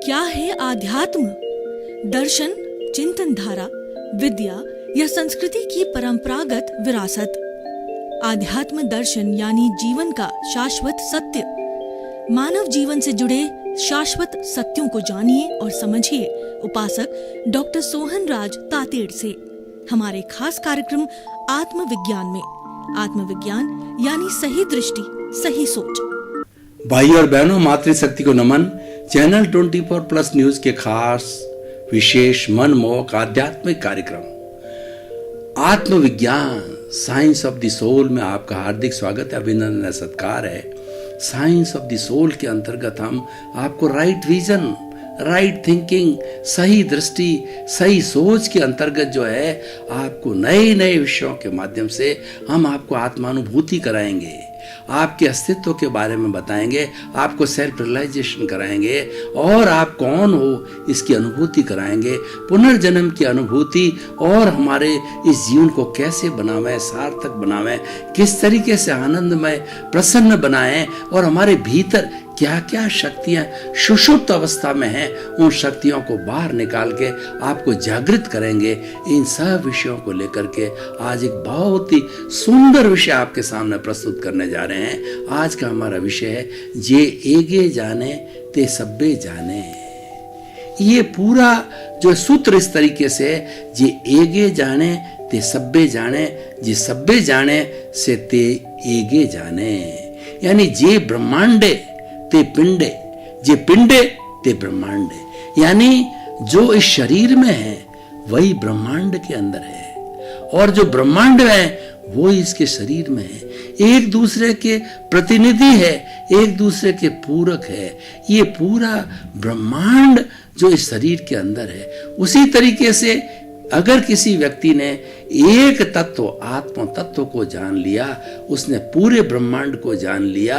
क्या है आध्यात्म? दर्शन, चिंतन धारा, विद्या या संस्कृति की परंपरागत विरासत। आध्यात्म दर्शन यानी जीवन का शाश्वत सत्य। मानव जीवन से जुड़े शाश्वत सत्यों को जानिए और समझिए उपासक डॉक्टर सोहन राज तातेड़ से हमारे खास कार्यक्रम आत्मविज्ञान में। आत्मविज्ञान यानी सही दृष्टि, सही सोच। भाई और बहनों, मातृशक्ति को नमन। चैनल 24+ न्यूज के खास विशेष मनमोहक आध्यात्मिक कार्यक्रम आत्मविज्ञान साइंस ऑफ द सोल में आपका हार्दिक स्वागत है, अभिनंदन, सत्कार है। साइंस ऑफ द सोल के अंतर्गत हम आपको राइट विजन, राइट थिंकिंग, सही दृष्टि, सही सोच के अंतर्गत जो है आपको नए नए विषयों के माध्यम से हम आपको आत्मानुभूति कराएंगे, आपके अस्तित्व के बारे में बताएंगे, आपको सेल्फ रियलाइजेशन कराएंगे और आप कौन हो इसकी अनुभूति कराएंगे, पुनर्जन्म की अनुभूति और हमारे इस जीवन को कैसे बनावें, सार्थक बनावें, किस तरीके से आनंदमय प्रसन्न बनाएं और हमारे भीतर क्या क्या शक्तियां सुषुप्त अवस्था में हैं, उन शक्तियों को बाहर निकाल के आपको जागृत करेंगे। इन सब विषयों को लेकर के आज एक बहुत ही सुंदर विषय आपके सामने प्रस्तुत करने जा रहे हैं। आज का हमारा विषय है जे एगे जाने ते सब्बे जाने। ये पूरा जो सूत्र इस तरीके से जे एगे जाने ते सब्बे जाने, जे सब्बे जाने से ते एगे जाने, यानी जे ब्रह्मांडे ते पिंडे, जे पिंडे ते ब्रह्मांडे, यानी जो इस शरीर में है वही ब्रह्मांड के अंदर है और जो ब्रह्मांड है वो इसके शरीर में है। एक दूसरे के प्रतिनिधि है, एक दूसरे के पूरक है। ये पूरा ब्रह्मांड जो इस शरीर के अंदर है, उसी तरीके से अगर किसी व्यक्ति ने एक तत्व, आत्म तत्व को जान लिया, उसने पूरे ब्रह्मांड को जान लिया।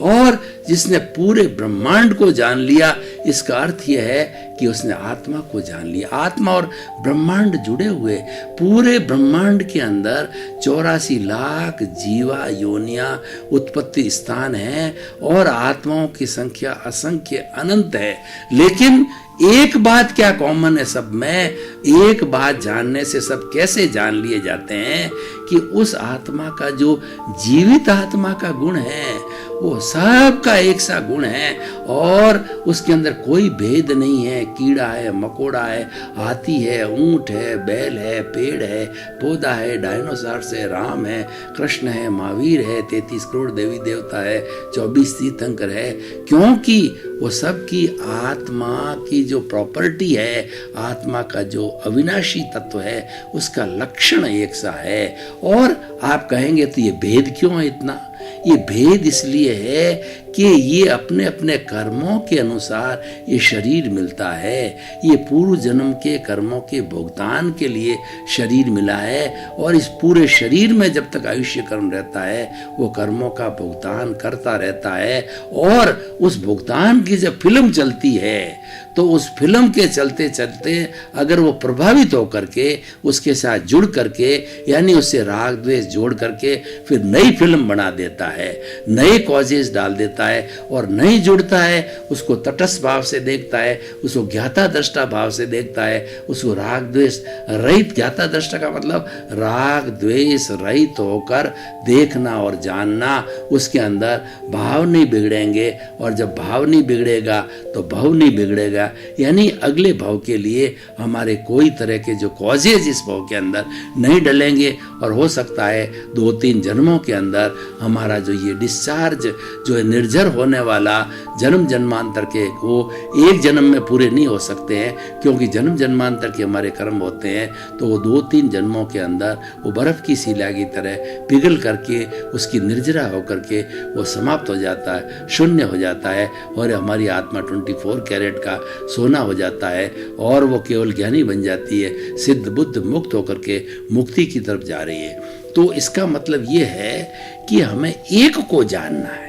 और जिसने पूरे ब्रह्मांड को जान लिया, इसका अर्थ यह है कि उसने आत्मा को जान लिया। आत्मा और ब्रह्मांड जुड़े हुए, पूरे ब्रह्मांड के अंदर 84 लाख जीवा योनियां उत्पत्ति स्थान है और आत्माओं की संख्या असंख्य अनंत है। लेकिन एक बात क्या कॉमन है सब में? एक बात जानने से सब कैसे जान लिए जाते हैं कि उस आत्मा का जो जीवित आत्मा का गुण है वो सबका एक सा गुण है और उसके अंदर कोई भेद नहीं है। कीड़ा है, मकोड़ा है, हाथी है, ऊंट है, बैल है, पेड़ है, पौधा है, डायनासोर है, राम है, कृष्ण है, महावीर है, 33 करोड़ देवी देवता है, 24 तीर्थंकर है, क्योंकि वो सब की आत्मा की जो प्रॉपर्टी है, आत्मा का जो अविनाशी तत्व है, उसका लक्षण एक सा है। और आप कहेंगे तो ये भेद क्यों है इतना? ये भेद इसलिए है कि ये अपने अपने कर्मों के अनुसार ये शरीर मिलता है। ये पूर्व जन्म के कर्मों के भुगतान के लिए शरीर मिला है और इस पूरे शरीर में जब तक आयुष्य कर्म रहता है वो कर्मों का भुगतान करता रहता है। और उस भुगतान की जब फिल्म चलती है तो उस फिल्म के चलते चलते अगर वो प्रभावित होकर के उसके साथ जुड़ करके, यानी उससे राग द्वेष जोड़ करके फिर नई फिल्म बना देता है, नए कॉजेज डाल देता है और नहीं जुड़ता है, उसको तटस्थ भाव से देखता है, उसको ज्ञाता दृष्टा भाव से देखता है, उसको राग द्वेष रहित, ज्ञाता दृष्टा का मतलब राग द्वेष रहित होकर देखना और जानना। उसके अंदर भाव नहीं बिगड़ेंगे और जब भाव नहीं बिगड़ेगा तो भाव नहीं बिगड़ेगा, यानी अगले भाव के लिए हमारे कोई तरह के जो कॉजेज इस भाव के अंदर नहीं डलेंगे और हो सकता है 2-3 जन्मों के अंदर हमारा जो ये डिस्चार्ज जो है निर्जर होने वाला जन्म जन्मांतर के, वो एक जन्म में पूरे नहीं हो सकते हैं क्योंकि जन्म जन्मांतर के हमारे कर्म होते हैं, तो वो 2-3 जन्मों के अंदर वो बर्फ की शिला की तरह पिघल करके उसकी निर्जरा होकर के वो समाप्त हो जाता है, शून्य हो जाता है और हमारी आत्मा 24 कैरेट का सोना हो जाता है और वो केवल ज्ञानी बन जाती है, सिद्ध बुद्ध मुक्त होकर के मुक्ति की तरफ जा रही है। तो इसका मतलब ये है कि हमें एक को जानना है।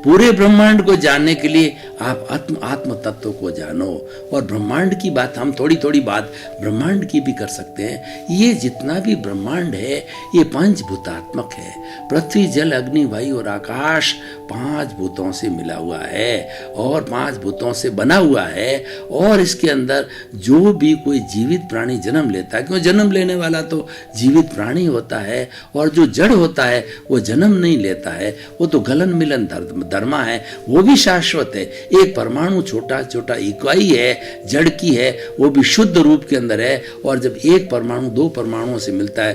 पूरे ब्रह्मांड को जानने के लिए आप आत्म तत्व को जानो। और ब्रह्मांड की बात, हम थोड़ी थोड़ी बात ब्रह्मांड की भी कर सकते हैं। ये जितना भी ब्रह्मांड है ये पंचभूतात्मक है। पृथ्वी, जल, अग्नि, वायु और आकाश 5 भूतों से मिला हुआ है और 5 भूतों से बना हुआ है। और इसके अंदर जो भी कोई जीवित प्राणी जन्म लेता है, क्यों जन्म लेने वाला तो जीवित प्राणी होता है, और जो जड़ होता है वो जन्म नहीं लेता है, वो तो गलन मिलन धर्मा है, वो भी शाश्वत है। एक परमाणु छोटा छोटा इकाई है, जड़ की है, वो भी शुद्ध रूप के अंदर है। और जब एक परमाणु 2 परमाणुओं से मिलता है,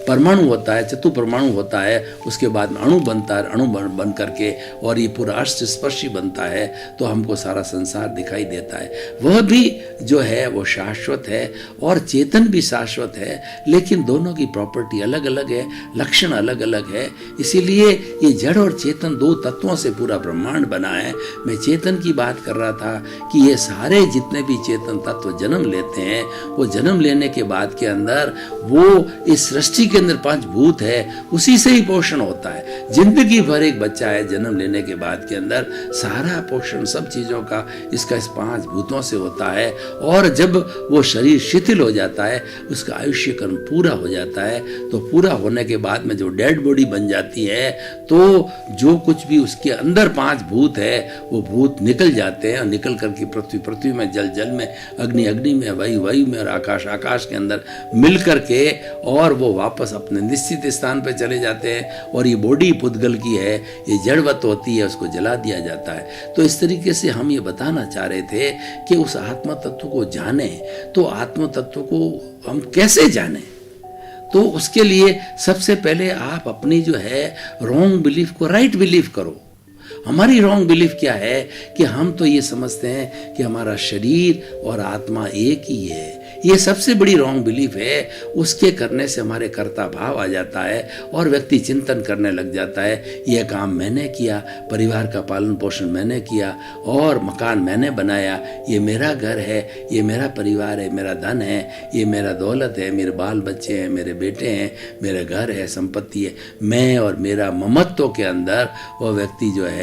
परमाणु होता है, चतुर्परमाणु होता है, उसके बाद में अणु बनता है, अणु बन करके और ये पूरा अष्टस्पर्शी बनता है, तो हमको सारा संसार दिखाई देता है। वह भी जो है वो शाश्वत है और चेतन भी शाश्वत है, लेकिन दोनों की प्रॉपर्टी अलग अलग है, लक्षण अलग अलग है। इसीलिए ये जड़ और चेतन 2 तत्वों से पूरा ब्रह्मांड बना है। मैं चेतन की बात कर रहा था कि ये सारे जितने भी चेतन तत्व जन्म लेते हैं, वो जन्म लेने के बाद के अंदर वो इस सृष्टि के अंदर 5 भूत है, उसी से ही पोषण होता है। जिंदगी भर एक बच्चा है, जन्म लेने के बाद के अंदर सारा पोषण सब चीजों का इसका इस 5 भूतों से होता है। और जब वो शरीर शिथिल हो जाता है, उसका आयुष्य कर्म पूरा हो जाता है, तो पूरा होने के बाद में जो डेड बॉडी बन जाती है, तो जो कुछ भी उसके अंदर 5 भूत है वो भूत निकल जाते हैं, और निकल करके पृथ्वी में, जल में, अग्नि में, वायु में और आकाश के अंदर मिल करके और वो वापस अपने निश्चित स्थान पे चले जाते हैं। और ये बॉडी पुद्गल की है, ये जड़वत होती है, उसको जला दिया जाता है। तो इस तरीके से हम ये बताना चाह रहे थे कि उस आत्म तत्व को जाने, तो आत्म तत्व को हम कैसे जाने? तो उसके लिए सबसे पहले आप अपनी जो है रॉन्ग बिलीफ को राइट बिलीफ करो। हमारी रॉन्ग बिलीफ क्या है कि हम तो ये समझते हैं कि हमारा शरीर और आत्मा एक ही है। ये सबसे बड़ी रॉन्ग बिलीफ है। उसके करने से हमारे कर्ता भाव आ जाता है और व्यक्ति चिंतन करने लग जाता है, यह काम मैंने किया, परिवार का पालन पोषण मैंने किया और मकान मैंने बनाया, ये मेरा घर है, ये मेरा परिवार है, मेरा धन है, ये मेरा दौलत है, मेरे बाल बच्चे हैं, मेरे बेटे हैं, मेरे घर है, संपत्ति है। मैं और मेरा ममत्व के अंदर वह व्यक्ति जो है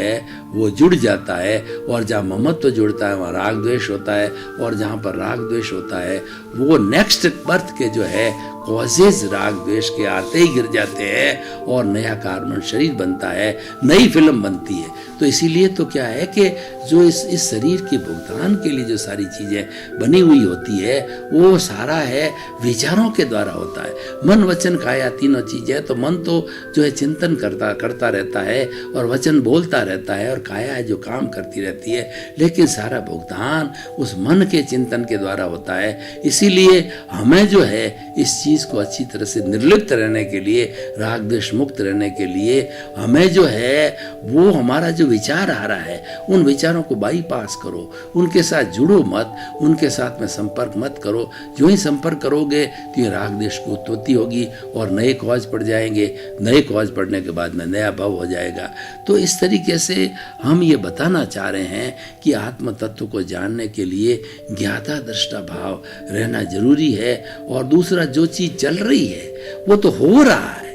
वो जुड़ जाता है। और जहाँ ममत्व जुड़ता है वहाँ राग द्वेष होता है, और जहाँ पर राग द्वेष होता है वो नेक्स्ट बर्थ के जो है कॉजेज राग द्वेष के आते ही गिर जाते हैं और नया कार्बन शरीर बनता है, नई फिल्म बनती है। तो इसीलिए तो क्या है कि जो इस शरीर के भुगतान के लिए जो सारी चीजें बनी हुई होती है वो सारा है विचारों के द्वारा होता है। मन वचन काया तीनों चीजें, तो मन तो जो है चिंतन करता रहता है और वचन बोलता रहता है और काया है जो काम करती रहती है, लेकिन सारा भुगतान उस मन के चिंतन के द्वारा होता है। इसीलिए हमें जो है इस चीज को अच्छी तरह से निर्लिप्त रहने के लिए, राग द्वेष मुक्त रहने के लिए हमें जो है वो हमारा जो विचार आ रहा है उन विचारों को बाईपास करो, उनके साथ जुड़ो मत, उनके साथ में संपर्क मत करो। जो ही संपर्क करोगे तो ये राग द्वेष की उत्पत्ति होगी और नए कॉज पड़ जाएंगे। नए कॉज पड़ने के बाद में नया भाव हो जाएगा। तो इस तरीके से हम ये बताना चाह रहे हैं कि आत्म तत्व को जानने के लिए ज्ञाता दृष्टा भाव रहना जरूरी है। और दूसरा, जो चीज चल रही है वो तो हो रहा है।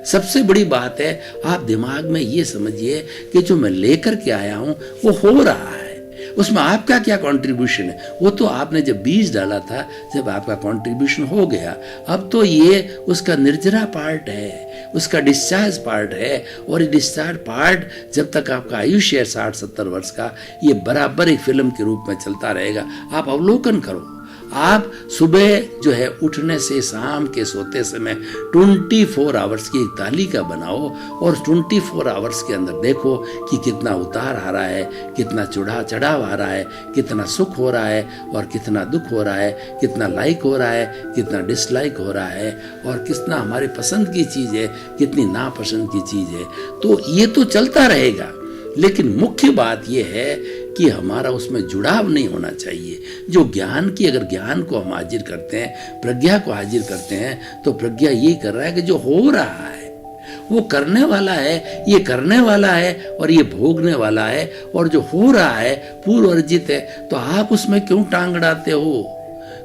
सबसे बड़ी बात है, आप दिमाग में ये समझिए कि जो मैं लेकर के आया हूं वो हो रहा है, उसमें आपका क्या कंट्रीब्यूशन है। वो तो आपने जब बीज डाला था, जब आपका कंट्रीब्यूशन हो गया, अब तो ये उसका निर्जरा पार्ट है, उसका डिस्चार्ज पार्ट है। और ये डिस्चार्ज पार्ट जब तक आपका आयुष्य है 60-70 वर्ष का, ये बराबर एक फिल्म के रूप में चलता रहेगा। आप अवलोकन करो, आप सुबह जो है उठने से शाम के सोते समय 24 आवर्स की एक तालिका बनाओ और 24 आवर्स के अंदर देखो कि कितना उतार आ रहा है, कितना चढ़ाव आ रहा है, कितना सुख हो रहा है और कितना दुख हो रहा है, कितना लाइक हो रहा है, कितना डिसलाइक हो रहा है, और कितना हमारे पसंद की चीज़ है, कितनी नापसंद की चीज़ है। तो ये तो चलता रहेगा, लेकिन मुख्य बात यह है कि हमारा उसमें जुड़ाव नहीं होना चाहिए। जो ज्ञान की, अगर ज्ञान को हम हाजिर करते हैं, प्रज्ञा को हाजिर करते हैं, तो प्रज्ञा यही कर रहा है कि जो हो रहा है वो करने वाला है, ये करने वाला है और ये भोगने वाला है, और जो हो रहा है पूर्व अर्जित है, तो आप उसमें क्यों टांग अड़ाते हो,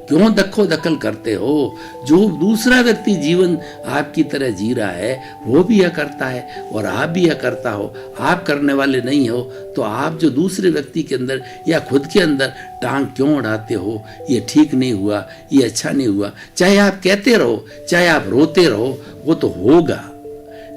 क्यों दखो दखल करते हो? जो दूसरा व्यक्ति जीवन आपकी तरह जी रहा है वो भी यह करता है और आप भी यह करता हो, आप करने वाले नहीं हो, तो आप जो दूसरे व्यक्ति के अंदर या खुद के अंदर टांग क्यों अड़ाते हो? ये ठीक नहीं हुआ, ये अच्छा नहीं हुआ। चाहे आप कहते रहो, चाहे आप रोते रहो, वो तो होगा,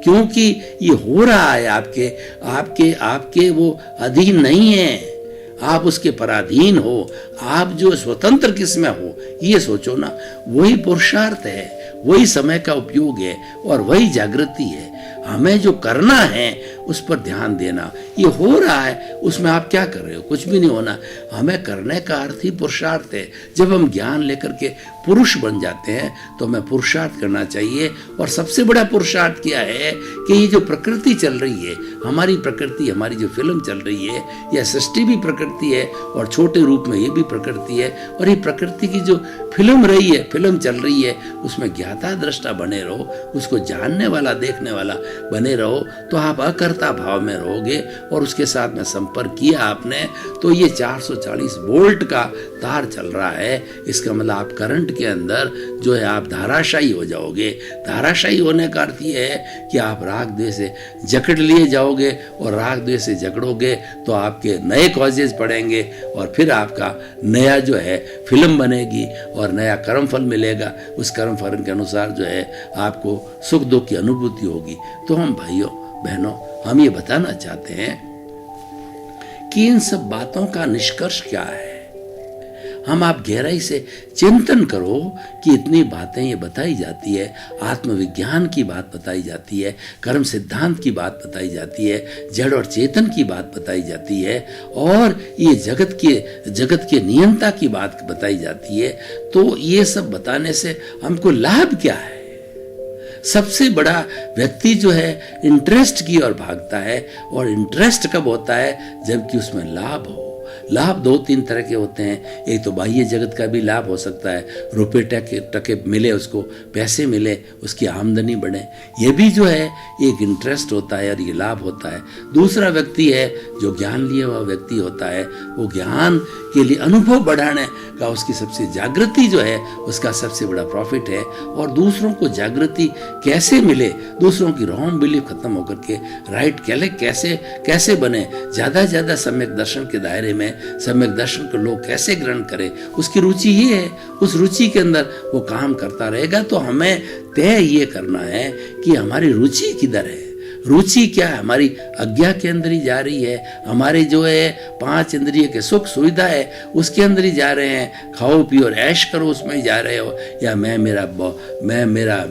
क्योंकि ये हो रहा है आपके आपके आपके वो अधीन नहीं है, आप उसके पराधीन हो। आप जो स्वतंत्र किसमें हो ये सोचो ना। वही पुरुषार्थ है, वही समय का उपयोग है और वही जागृति है। हमें जो करना है उस पर ध्यान देना। ये हो रहा है उसमें आप क्या कर रहे हो? कुछ भी नहीं होना। हमें करने का अर्थ ही पुरुषार्थ है। जब हम ज्ञान लेकर के पुरुष बन जाते हैं तो हमें पुरुषार्थ करना चाहिए। और सबसे बड़ा पुरुषार्थ क्या है कि ये जो प्रकृति चल रही है, हमारी प्रकृति, हमारी जो फिल्म चल रही है, यह सृष्टि भी प्रकृति है और छोटे रूप में ये भी प्रकृति है। और ये प्रकृति की जो फिल्म रही है, फिल्म चल रही है, उसमें ज्ञाता दृष्टा बने रहो, उसको जानने वाला देखने वाला बने रहो, तो आप अकर्ता भाव में रहोगे। और उसके साथ में संपर्क किया आपने तो ये 440 वोल्ट का तार चल रहा है। इसका मतलब आप करंट के अंदर जो है आप धाराशायी हो जाओगे। धाराशायी होने का अर्थ ये है कि आप राग द्वेष से जकड़ लिए जाओगे और राग द्वेष से जकड़ोगे तो आपके नए कॉजेज पड़ेंगे और फिर आपका नया जो है फिल्म बनेगी और नया कर्मफल मिलेगा। उस कर्मफल के अनुसार जो है आपको सुख दुख की अनुभूति होगी। तो हम भाइयों बहनों, हम ये बताना चाहते हैं कि इन सब बातों का निष्कर्ष क्या है। हम आप गहराई से चिंतन करो कि इतनी बातें ये बताई जाती है, आत्मविज्ञान की बात बताई जाती है, कर्म सिद्धांत की बात बताई जाती है, जड़ और चेतन की बात बताई जाती है और ये जगत के नियंता की बात बताई जाती है। तो ये सब बताने से हमको लाभ क्या है? सबसे बड़ा व्यक्ति जो है इंटरेस्ट की ओर भागता है। और इंटरेस्ट कब होता है? जबकि उसमें लाभ हो। लाभ दो तीन तरह के होते हैं। एक तो बाह्य जगत का भी लाभ हो सकता है, रुपए टके मिले, उसको पैसे मिले, उसकी आमदनी बढ़े, ये भी जो है एक इंटरेस्ट होता है और ये लाभ होता है। दूसरा व्यक्ति है जो ज्ञान लिए हुआ व्यक्ति होता है, वो ज्ञान के लिए अनुभव बढ़ाने का उसकी सबसे जागृति जो है उसका सबसे बड़ा प्रॉफिट है। और दूसरों को जागृति कैसे मिले, दूसरों की रॉन्ग बिलीफ खत्म होकर के राइट कैसे बने, ज्यादा से ज्यादा सम्यक दर्शन के दायरे में सम्यक दर्शन को लोग कैसे ग्रहण करें, उसकी रुचि ये है। उस रुचि के अंदर वो काम करता रहेगा। तो हमें तय ये करना है कि हमारी रुचि किधर है। रुचि क्या है? हमारी अज्ञा के अंदर ही जा रही है, हमारे जो है 5 इंद्रिय के सुख सुविधा है उसके अंदर ही जा रहे हैं। खाओ पियो और ऐश करो उसमें ही जा रहे हो, या मैं मेरा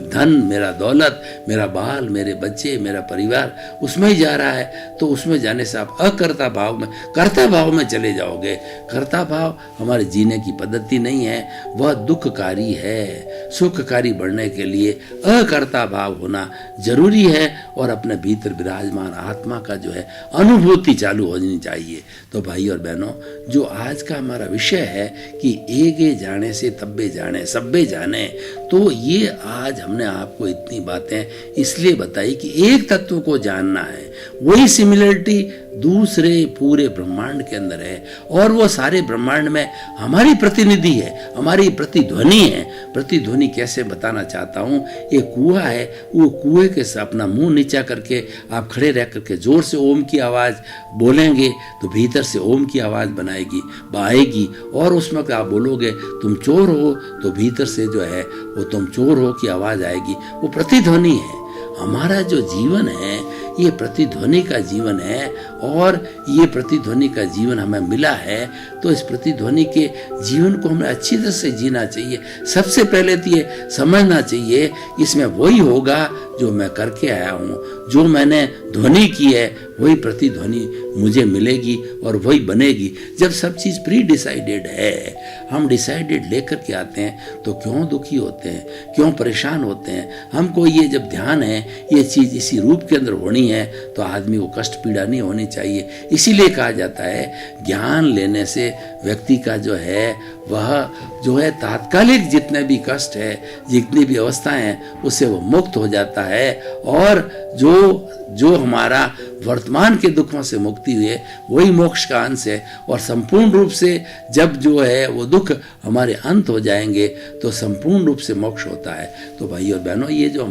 धन, मेरा दौलत, मेरा बाल, मेरे बच्चे, मेरा परिवार, उसमें ही जा रहा है। तो उसमें जाने से आप अकर्ता भाव में, कर्ता भाव में चले जाओगे। कर्ता भाव हमारे जीने की पद्धति नहीं है, वह दुखकारी है। सुखकारी बढ़ने के लिए अकर्ता भाव होना जरूरी है और अपने भीतर विराजमान आत्मा का जो है अनुभूति चालू होनी चाहिए। तो भाई और बहनों, जो आज का हमारा विषय है कि एगे जाने से तब्बे जाने सब्बे जाने, तो ये आज हमने आपको इतनी बातें इसलिए बताई कि एक तत्व को जानना है, वही सिमिलरिटी दूसरे पूरे ब्रह्मांड के अंदर है और वो सारे ब्रह्मांड में हमारी प्रतिनिधि है, हमारी प्रतिध्वनि है। प्रतिध्वनि कैसे बताना चाहता हूँ, एक कुआं है, वो कुएं के से अपना मुंह नीचा करके आप खड़े रह करके जोर से ओम की आवाज बोलेंगे तो भीतर से ओम की आवाज आएगी। और उसमें आप बोलोगे तुम चोर हो तो भीतर से जो है वो तुम चोर हो की आवाज आएगी। वो प्रतिध्वनि है। हमारा जो जीवन है ये प्रतिध्वनि का जीवन है और ये प्रतिध्वनि का जीवन हमें मिला है। तो इस प्रतिध्वनि के जीवन को हमें अच्छी तरह से जीना चाहिए। सबसे पहले तो ये समझना चाहिए इसमें वही होगा जो मैं करके आया हूँ, जो मैंने ध्वनि की है वही प्रतिध्वनि मुझे मिलेगी और वही बनेगी। जब सब चीज़ प्री डिसाइडेड है, हम डिसाइडेड लेकर के आते हैं तो क्यों दुखी होते हैं, क्यों परेशान होते हैं। हमको ये जब ध्यान है ये चीज़ इसी रूप के अंदर होनी है तो आदमी को कष्ट पीड़ा नहीं होनी चाहिए। इसीलिए कहा जाता है ज्ञान लेने से व्यक्ति का जो है वह जो है तात्कालिक जितने भी कष्ट है, जितनी भी अवस्थाएं हैं, उससे वो मुक्त हो जाता है। और जो हमारा वर्तमान के दुखों से मुक्ति है वही मोक्ष का अंश है। और संपूर्ण रूप से जब जो है वो दुख हमारे अंत हो जाएंगे तो संपूर्ण रूप से मोक्ष होता है। तो भाई और बहनों, ये जो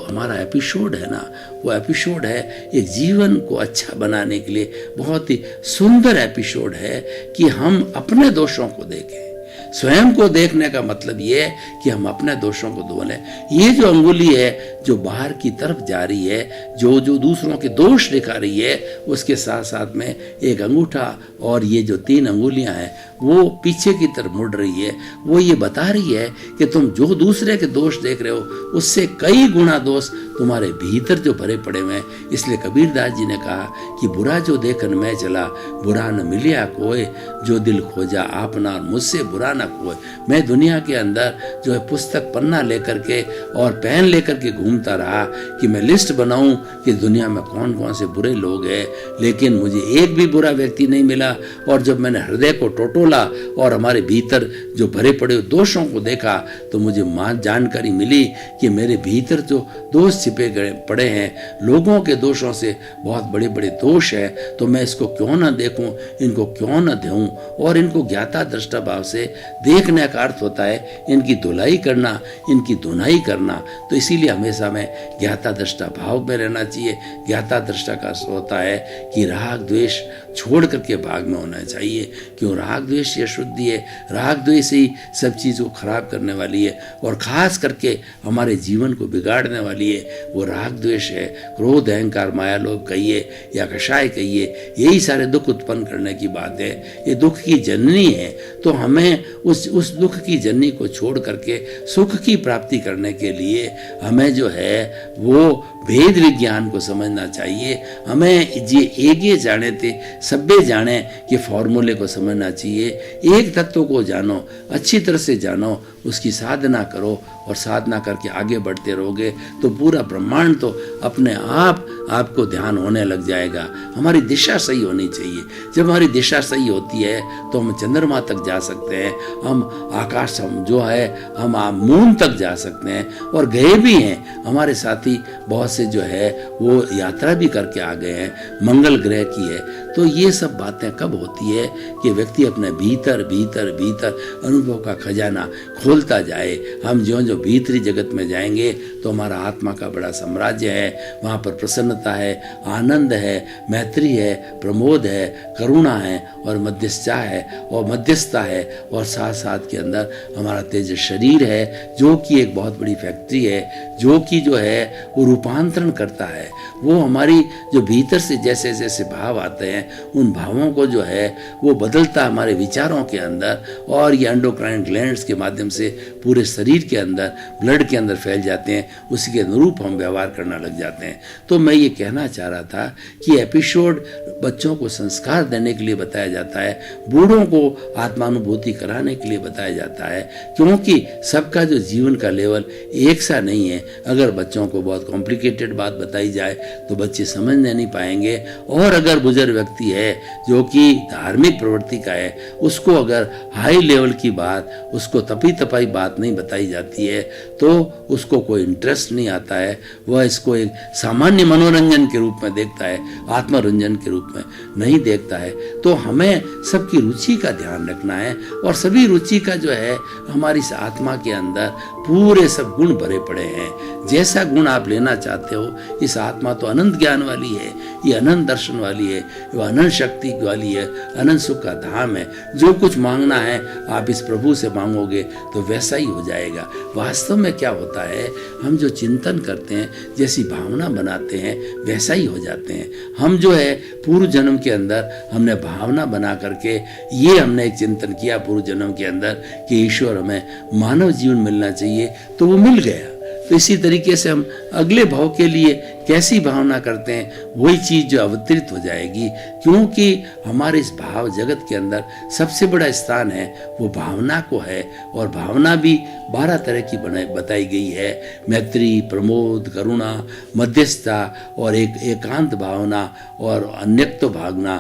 हमारा एपिसोड है ना, वो एपिसोड है एक जीवन को अच्छा बनाने के लिए बहुत ही सुंदर एपिसोड है कि हम अपने दोषों को देखें। स्वयं को देखने का मतलब ये है कि हम अपने दोषों को धोलें। ये जो अंगुली है जो बाहर की तरफ जा रही है, जो दूसरों के दोष दिखा रही है, उसके साथ साथ में एक अंगूठा और ये जो 3 अंगुलियां हैं वो पीछे की तरफ मुड़ रही है। वो ये बता रही है कि तुम जो दूसरे के दोष देख रहे हो उससे कई गुना दोष तुम्हारे भीतर जो भरे पड़े हुए हैं। इसलिए कबीरदास जी ने कहा कि बुरा जो देखन मैं चला, बुरा न मिलिया कोई, जो दिल खोजा आपना और मुझसे बुरा न कोई। मैं दुनिया के अंदर जो है पुस्तक पन्ना लेकर के और पेन लेकर के घूमता रहा कि मैं लिस्ट बनाऊं कि दुनिया में कौन कौन से बुरे लोग हैं, लेकिन मुझे एक भी बुरा व्यक्ति नहीं मिला। और जब मैंने हृदय को टोटोला और हमारे भीतर जो भरे पड़े दोषों को देखा तो मुझे जानकारी मिली कि मेरे भीतर जो दोष छिपे पड़े हैं, लोगों के दोषों से बहुत बड़े बड़े दोष है। तो मैं इसको क्यों ना देखूं, इनको क्यों ना दूं, और इनको ज्ञाता दृष्टा भाव से देखने का अर्थ होता है इनकी धुलाई करना, इनकी धुनाई करना। तो इसीलिए हमेशा में ज्ञाता दृष्टा भाव में रहना चाहिए। ज्ञाता दृष्टा का होता है कि राग द्वेष छोड़ करके भाग में होना चाहिए। क्यों? राग द्वेष ये शुद्धि है, राग द्वेष ही सब चीज़ को खराब करने वाली है और खास करके हमारे जीवन को बिगाड़ने वाली है। वो राग द्वेष है। क्रोध अहंकार माया लोभ कहिए या कषाय कहिए, यही सारे दुख उत्पन्न करने की बात है। ये दुख की जननी है। तो हमें उस दुख की जननी को छोड़ करके सुख की प्राप्ति करने के लिए हमें जो है वो भेद विज्ञान को समझना चाहिए। हमें जे एगे जाने थे सब्बे जाने के फॉर्मूले को समझना चाहिए। एक तत्व को जानो, अच्छी तरह से जानो, उसकी साधना करो और साधना करके आगे बढ़ते रहोगे तो पूरा ब्रह्मांड तो अपने आप आपको ध्यान होने लग जाएगा। हमारी दिशा सही होनी चाहिए। जब हमारी दिशा सही होती है तो हम चंद्रमा तक जा सकते हैं, हम आकाश जो है हम मून तक जा सकते हैं और गए भी हैं। हमारे साथी बहुत से जो है वो यात्रा भी करके आ गए हैं, मंगल ग्रह की है। तो ये सब बातें कब होती है कि व्यक्ति अपने भीतर भीतर भीतर अनुभव का खजाना खोलता जाए। हम जो भीतरी जगत में जाएंगे तो हमारा आत्मा का बड़ा साम्राज्य है। वहाँ पर प्रसन्नता है, आनंद है, मैत्री है, प्रमोद है, करुणा है और मध्यस्थता है और साथ साथ के अंदर हमारा तेज शरीर है जो कि एक बहुत बड़ी फैक्ट्री है, जो कि जो है वो रूपांतरण करता है। वो हमारी जो भीतर से जैसे जैसे भाव आते हैं उन भावों को जो है वो बदलता हमारे विचारों के अंदर और ये एंडोक्राइन ग्लैंड्स के माध्यम से पूरे शरीर के अंदर ब्लड के अंदर फैल जाते हैं। उसी के अनुरूप हम व्यवहार करना लग जाते हैं। तो मैं ये कहना चाह रहा था कि एपिसोड बच्चों को संस्कार देने के लिए बताया जाता है, बूढ़ों को आत्मानुभूति कराने के लिए बताया जाता है, क्योंकि सबका जो जीवन का लेवल एक सा नहीं है। अगर बच्चों को बहुत कॉम्प्लिकेटेड बात बताई जाए तो बच्चे समझने नहीं पाएंगे। और अगर बुजुर्ग व्यक्ति है जो कि धार्मिक प्रवृत्ति का है, उसको अगर हाई लेवल की बात, उसको तपी तपाई बात नहीं बताई जाती है तो उसको कोई इंटरेस्ट नहीं आता है। वह इसको एक सामान्य मनोरंजन के रूप में देखता है, आत्मरंजन के रूप में नहीं देखता है। तो हमें सबकी रुचि का ध्यान रखना है और सभी रुचि का जो है हमारी इस आत्मा के अंदर पूरे सब गुण भरे पड़े हैं। जैसा गुण आप लेना चाहते हो, इस आत्मा तो अनंत ज्ञान वाली है, ये अनंत दर्शन वाली है, वो अनंत शक्ति वाली है, अनंत सुख का धाम है। जो कुछ मांगना है आप इस प्रभु से मांगोगे तो वैसा ही हो जाएगा। वास्तव में क्या होता है, हम जो चिंतन करते हैं, जैसी भावना बनाते हैं वैसा ही हो जाते हैं। हम जो है पूर्व जन्म के अंदर हमने भावना बना करके ये हमने एक चिंतन किया पूर्व जन्म के अंदर कि ईश्वर हमें मानव जीवन मिलना चाहिए, तो वो मिल गया। तो इसी तरीके से हम अगले भाव के लिए कैसी भावना करते हैं वही चीज़ जो अवतरित हो जाएगी, क्योंकि हमारे इस भाव जगत के अंदर सबसे बड़ा स्थान है वो भावना को है। और भावना भी 12 तरह की बताई गई है, मैत्री, प्रमोद, करुणा, मध्यस्थता और एक एकांत भावना और अन्यत्व भावना,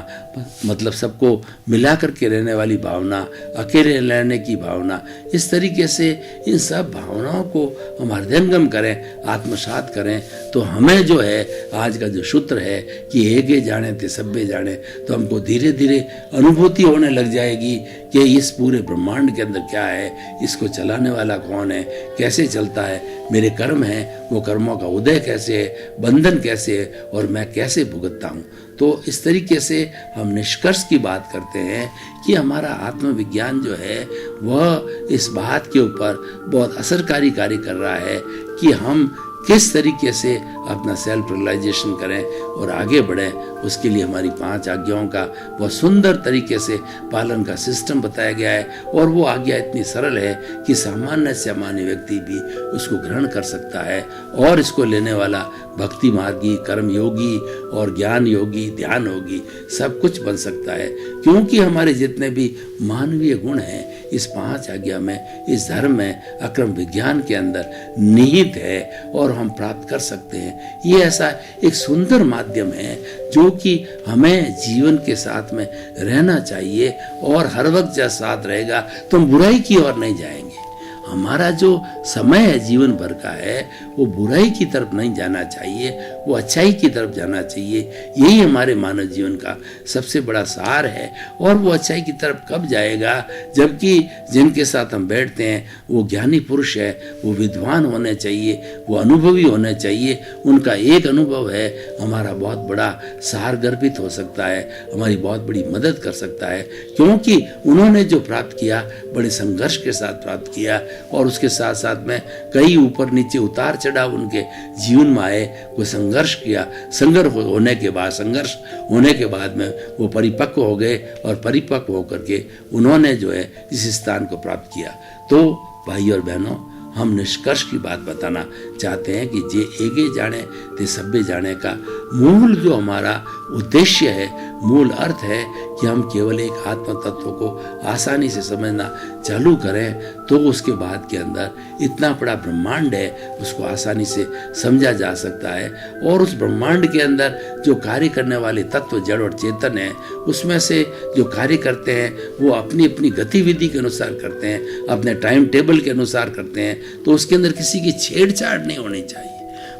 मतलब सबको मिला करके रहने वाली भावना, अकेले रहने की भावना। इस तरीके से इन सब भावनाओं को हम हृदयंगम करें, आत्मसात करें तो हमें जो जो है आज का जो सूत्र है कि एके जाने ते सब्बे जाने, तो हमको धीरे धीरे अनुभूति होने लग जाएगी कि इस पूरे ब्रह्मांड के अंदर क्या है, इसको चलाने वाला कौन है, कैसे चलता है, मेरे कर्म हैं, वो कर्मों का उदय कैसे है, बंधन कैसे है और मैं कैसे भुगतता हूँ। तो इस तरीके से हम निष्कर्ष की बात करते हैं कि हमारा आत्मविज्ञान जो है वह इस बात के ऊपर बहुत असरकारी कार्य कर रहा है कि हम किस तरीके से अपना सेल्फ रियलाइजेशन करें और आगे बढ़ें। उसके लिए हमारी 5 आज्ञाओं का बहुत सुंदर तरीके से पालन का सिस्टम बताया गया है और वो आज्ञा इतनी सरल है कि सामान्य से सामान्य व्यक्ति भी उसको ग्रहण कर सकता है और इसको लेने वाला भक्ति मार्गी, कर्म योगी और ज्ञान योगी, ध्यान योगी सब कुछ बन सकता है, क्योंकि हमारे जितने भी मानवीय गुण हैं इस 5 आज्ञा में, इस धर्म में, अक्रम विज्ञान के अंदर निहित है और हम प्राप्त कर सकते हैं। ये ऐसा एक सुंदर माध्यम है जो कि हमें जीवन के साथ में रहना चाहिए और हर वक्त जब साथ रहेगा तो हम बुराई की ओर नहीं जाएंगे। हमारा जो समय है जीवन भर का है वो बुराई की तरफ नहीं जाना चाहिए, वो अच्छाई की तरफ जाना चाहिए। यही हमारे मानव जीवन का सबसे बड़ा सार है। और वो अच्छाई की तरफ कब जाएगा, जबकि जिनके साथ हम बैठते हैं वो ज्ञानी पुरुष है, वो विद्वान होने चाहिए, वो अनुभवी होने चाहिए। उनका एक अनुभव है हमारा बहुत बड़ा सार गर्भित हो सकता है, हमारी बहुत बड़ी मदद कर सकता है, क्योंकि उन्होंने जो प्राप्त किया बड़े संघर्ष के साथ प्राप्त किया और उसके साथ साथ में कई ऊपर नीचे उतार चढ़ाव उनके जीवन में आए। कोई संघर्ष किया, संघर्ष होने के बाद में वो परिपक्व हो गए और परिपक्व होकर के उन्होंने जो है इस स्थान को प्राप्त किया। तो भाई और बहनों, हम निष्कर्ष की बात बताना चाहते हैं कि जे एके जाने ते सब्बे जाने का मूल जो हमारा उद्देश्य है, मूल अर्थ है कि हम केवल एक आत्म तत्व को आसानी से समझना चालू करें तो उसके बाद के अंदर इतना बड़ा ब्रह्मांड है उसको आसानी से समझा जा सकता है। और उस ब्रह्मांड के अंदर जो कार्य करने वाले तत्व जड़ और चेतन है, उसमें से जो कार्य करते हैं वो अपनी अपनी गतिविधि के अनुसार करते हैं, अपने टाइम टेबल के अनुसार करते हैं, तो उसके अंदर किसी की छेड़छाड़ नहीं होनी चाहिए।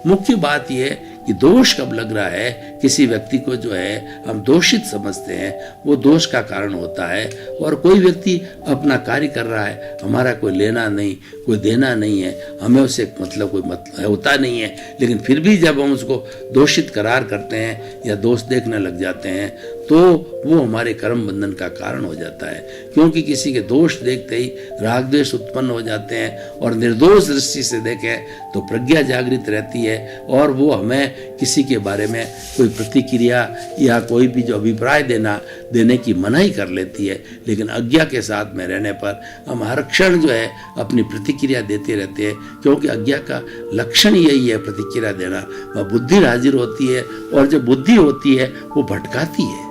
मुख्य बात यह है कि दोष कब लग रहा है, किसी व्यक्ति को जो है हम दोषित समझते हैं, वो दोष का कारण होता है। और कोई व्यक्ति अपना कार्य कर रहा है, हमारा कोई लेना नहीं, कोई देना नहीं है, हमें उससे कोई मतलब होता नहीं है, लेकिन फिर भी जब हम उसको दोषित करार करते हैं या दोष देखने लग जाते हैं तो वो हमारे कर्म बंधन का कारण हो जाता है। क्योंकि किसी के दोष देखते ही राग द्वेष उत्पन्न हो जाते हैं और निर्दोष दृष्टि से देखें तो प्रज्ञा जागृत रहती है और वो हमें किसी के बारे में कोई प्रतिक्रिया या कोई भी जो अभिप्राय देने की मनाही कर लेती है। लेकिन अज्ञा के साथ में रहने पर हम हर क्षण जो है अपनी प्रतिक्रिया देते रहते हैं, क्योंकि अज्ञा का लक्षण यही है प्रतिक्रिया देना। वह बुद्धि हाजिर होती है और जब बुद्धि होती है वो भटकाती है।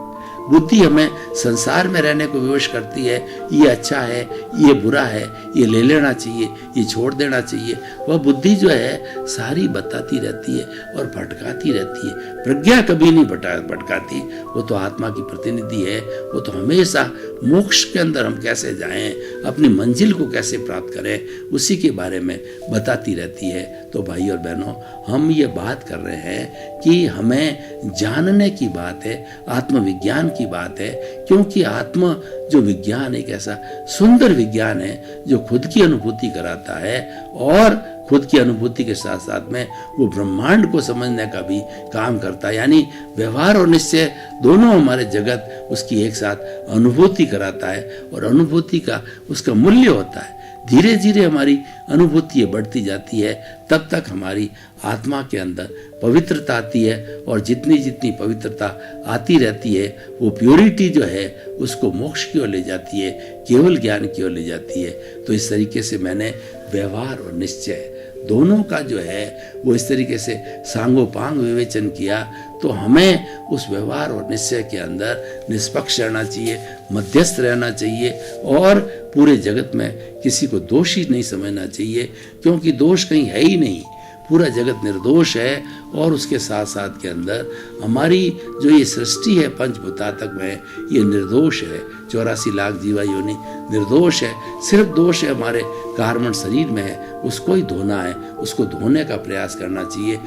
बुद्धि हमें संसार में रहने को विवश करती है, ये अच्छा है, ये बुरा है, ये ले लेना चाहिए, ये छोड़ देना चाहिए। वह बुद्धि जो है सारी बताती रहती है और भटकाती रहती है। प्रज्ञा कभी नहीं भटकाती, वो तो आत्मा की प्रतिनिधि है। वो तो हमेशा मोक्ष के अंदर हम कैसे जाएं, अपनी मंजिल को कैसे प्राप्त करें, उसी के बारे में बताती रहती है। तो भाई और बहनों, हम ये बात कर रहे हैं कि हमें जानने की बात है, आत्मविज्ञान की बात है, क्योंकि आत्मा जो विज्ञान एक ऐसा सुंदर विज्ञान है जो खुद की अनुभूति कराता है और खुद की अनुभूति के साथ साथ में वो ब्रह्मांड को समझने का भी काम करता है। यानी व्यवहार और निश्चय दोनों हमारे जगत उसकी एक साथ अनुभूति कराता है और अनुभूति का उसका मूल्य होता है। धीरे धीरे हमारी अनुभूति बढ़ती जाती है, तब तक हमारी आत्मा के अंदर पवित्रता आती है और जितनी जितनी पवित्रता आती रहती है वो प्योरिटी जो है उसको मोक्ष की ओर ले जाती है, केवल ज्ञान की ओर ले जाती है। तो इस तरीके से मैंने व्यवहार और निश्चय दोनों का जो है वो इस तरीके से सांगोपांग विवेचन किया। तो हमें उस व्यवहार और निश्चय के अंदर निष्पक्ष रहना चाहिए, मध्यस्थ रहना चाहिए और पूरे जगत में किसी को दोषी नहीं समझना चाहिए, क्योंकि दोष कहीं है ही नहीं। पूरा जगत निर्दोष है और उसके साथ साथ के अंदर हमारी जो ये सृष्टि है पंचभूतात्मक में ये निर्दोष है। 84 लाख जीवा योनि निर्दोष है। सिर्फ दोष है हमारे कार्बन शरीर में है, उसको ही धोना है, उसको धोने का प्रयास करना चाहिए।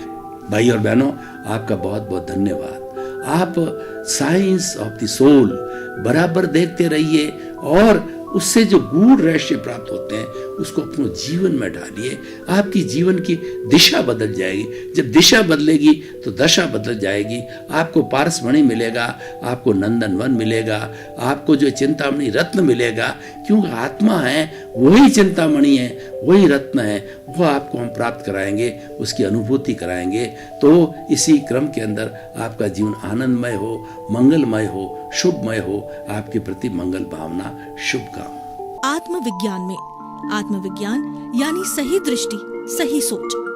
भाई और बहनों, आपका बहुत बहुत धन्यवाद। आप साइंस ऑफ द सोल बराबर देखते रहिए और उससे जो गूढ़ रहस्य प्राप्त होते हैं उसको अपने जीवन में ढालिए। आपकी जीवन की दिशा बदल जाएगी। जब दिशा बदलेगी तो दशा बदल जाएगी। आपको पारसमणि मिलेगा, आपको नंदन वन मिलेगा, आपको जो चिंतामणि रत्न मिलेगा, क्योंकि आत्मा है वही चिंतामणि है, वही रत्न है, वो आपको हम प्राप्त कराएंगे, उसकी अनुभूति कराएंगे। तो इसी क्रम के अंदर आपका जीवन आनंदमय हो, मंगलमय हो, शुभमय हो। आपके प्रति मंगल भावना, शुभकामना। आत्मविज्ञान में आत्मविज्ञान यानी सही दृष्टि, सही सोच।